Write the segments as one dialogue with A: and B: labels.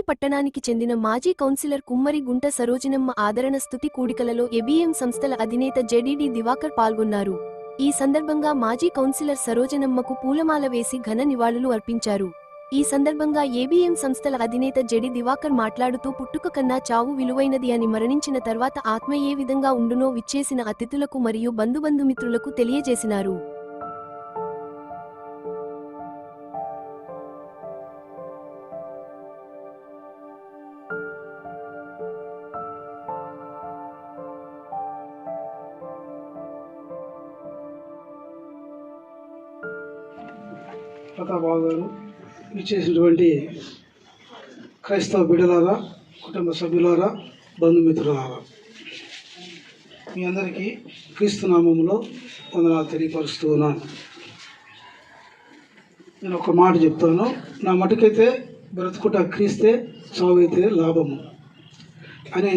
A: పట్టణానికి చెందిన మాజీ కౌన్సిలర్ కుమ్మరి గుంట సరోజినమ్మ ఆదరణ స్తుతి కూడికలలో ఏబీఎం సంస్థల అధినేత జెడిడి దివాకర్ పాల్గొన్నారు. ఈ సందర్భంగా మాజీ కౌన్సిలర్ సరోజనమ్మకు పూలమాల వేసి ఘన నివాళులు అర్పించారు. ఈ సందర్భంగా ఏబీఎం సంస్థల అధినేత జెడి దివాకర్ మాట్లాడుతూ పుట్టుక కన్నా చావు విలువైనది అని మరణించిన తర్వాత ఆత్మ ఏ విధంగా ఉండునో విచ్చేసిన అతిథులకు మరియు బంధుమిత్రులకు తెలియజేసినారు.
B: ప్రతాపరావు గారు ఇచ్చేసినటువంటి క్రైస్తవ బిడ్డలారా, కుటుంబ సభ్యులారా, బంధుమిత్రులారా, మీ అందరికీ క్రీస్తు నామములో వందనాలు తెలియపరుస్తూ ఉన్నాను. నేను ఒక మాట చెప్తాను. నా మటుకైతే బ్రతుకుట క్రీస్తే, చావైతే లాభము అనే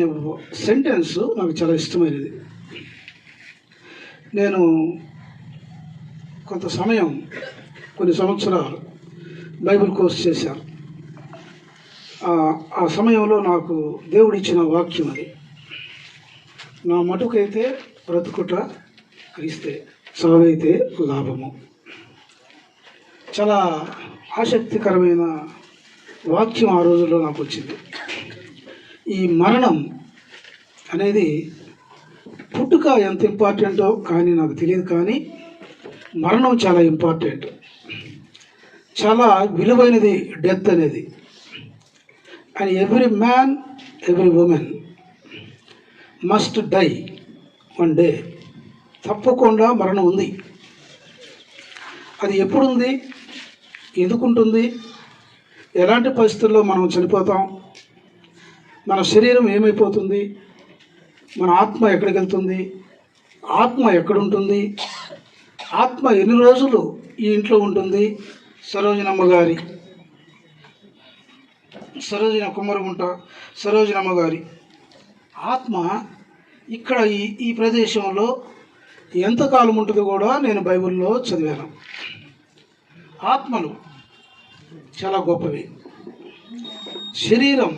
B: సెంటెన్స్ నాకు చాలా ఇష్టమైనది. నేను కొంత సమయం, కొన్ని సంవత్సరాలు బైబిల్ కోర్స్ చేశాను. ఆ సమయంలో నాకు దేవుడిచ్చిన వాక్యం అది. నా మటుకైతే బ్రతుకుట క్రీస్తే, చావైతే లాభము. చాలా ఆసక్తికరమైన వాక్యం ఆ రోజుల్లో నాకు వచ్చింది. ఈ మరణం అనేది పుట్టుక ఎంత ఇంపార్టెంటో కానీ నాకు తెలియదు, కానీ మరణం చాలా ఇంపార్టెంట్, చాలా విలువైనది డెత్ అనేది. And every man, every woman must die one day. తప్పకుండా మరణం ఉంది. అది ఎప్పుడుంది, ఎందుకుంటుంది, ఎలాంటి పరిస్థితుల్లో మనం చనిపోతాం, మన శరీరం ఏమైపోతుంది, మన ఆత్మ ఎక్కడికి వెళ్తుంది, ఆత్మ ఎక్కడుంటుంది, ఆత్మ ఎన్ని రోజులు ఈ ఇంట్లో ఉంటుంది. కుమ్మరిగుంట సరోజినమ్మ గారి ఆత్మ ఇక్కడ ఈ ప్రదేశంలో ఎంతకాలం ఉంటుందో కూడా నేను బైబిల్లో చదివాను. ఆత్మలు చాలా గొప్పవి. శరీరం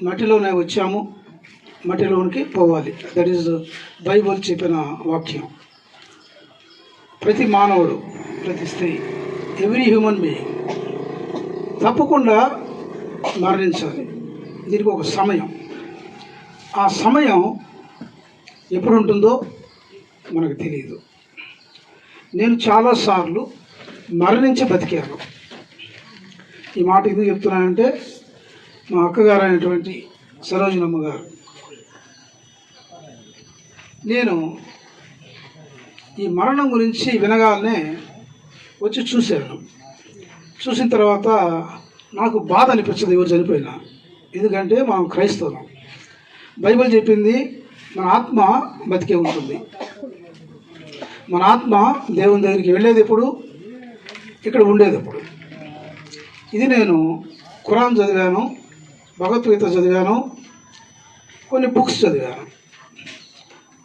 B: మట్టిలోనే వచ్చాము, మట్టిలోనికి పోవాలి. దట్ ఈజ్ బైబిల్ చెప్పిన వాక్యం. ప్రతి మానవుడు, ప్రతి స్త్రీ, ఎవ్రీ హ్యూమన్ బీయింగ్ తప్పకుండా మరణించాలి. దీనికి ఒక సమయం, ఆ సమయం ఎప్పుడు ఉంటుందో మనకు తెలియదు. నేను చాలాసార్లు మరణించి బతికాను. ఈ మాట ఎందుకు చెప్తున్నానంటే, మా అక్కగారు అయినటువంటి సరోజినమ్మ గారు, నేను ఈ మరణం గురించి వినగానే వచ్చి చూశాను. చూసిన తర్వాత నాకు బాధ అనిపించదు ఎవరు చనిపోయినా. ఎందుకంటే మనం క్రైస్తవులం. బైబిల్ చెప్పింది మన ఆత్మ బతికే ఉంటుంది. మన ఆత్మ దేవుని దగ్గరికి వెళ్ళేది ఎప్పుడు, ఇక్కడ ఉండేది ఎప్పుడు. ఇది నేను ఖురాన్ చదివాను, భగవద్గీత చదివాను, కొన్ని బుక్స్ చదివాను.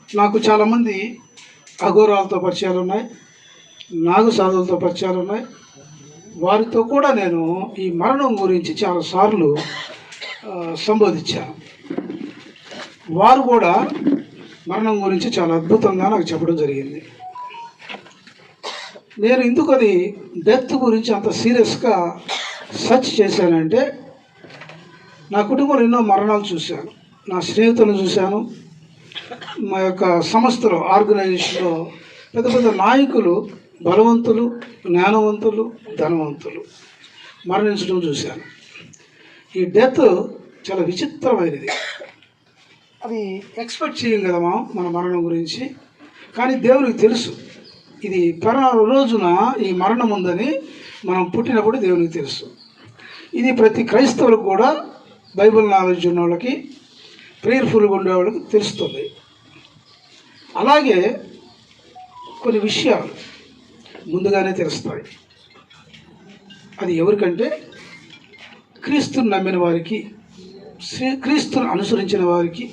B: నాకు చాలామంది అఘోరాలతో పరిచయాలు ఉన్నాయి, నాగు సాధువులతో పరిచయాలు ఉన్నాయి. వారితో కూడా నేను ఈ మరణం గురించి చాలాసార్లు సంబోధించాను. వారు కూడా మరణం గురించి చాలా అద్భుతంగా నాకు చెప్పడం జరిగింది. నేను ఎందుకు అది డెత్ గురించి అంత సీరియస్గా సర్చ్ చేశానంటే, నా కుటుంబంలో ఎన్నో మరణాలు చూశాను, నా స్నేహితులను చూశాను, మా యొక్క సంస్థలో, ఆర్గనైజేషన్లో పెద్ద పెద్ద నాయకులు, బలవంతులు, జ్ఞానవంతులు, ధనవంతులు మరణించడం చూశాను. ఈ డెత్ చాలా విచిత్రమైనది. అది ఎక్స్పెక్ట్ చేయం కదా మన మరణం గురించి. కానీ దేవునికి తెలుసు, ఇది పలానా రోజున ఈ మరణం ఉందని మనం పుట్టినప్పుడు దేవునికి తెలుసు. ఇది ప్రతి క్రైస్తవులకు కూడా, బైబిల్ నాలెడ్జ్ ఉన్న వాళ్ళకి, ప్రేయర్ఫుల్గా ఉండే వాళ్ళకి తెలుస్తుంది. అలాగే కొన్ని విషయాలు ముందుగానే తెలుస్తాయి. అది ఎవరికంటే క్రీస్తుని నమ్మిన వారికి, క్రీస్తుని అనుసరించిన వారికి.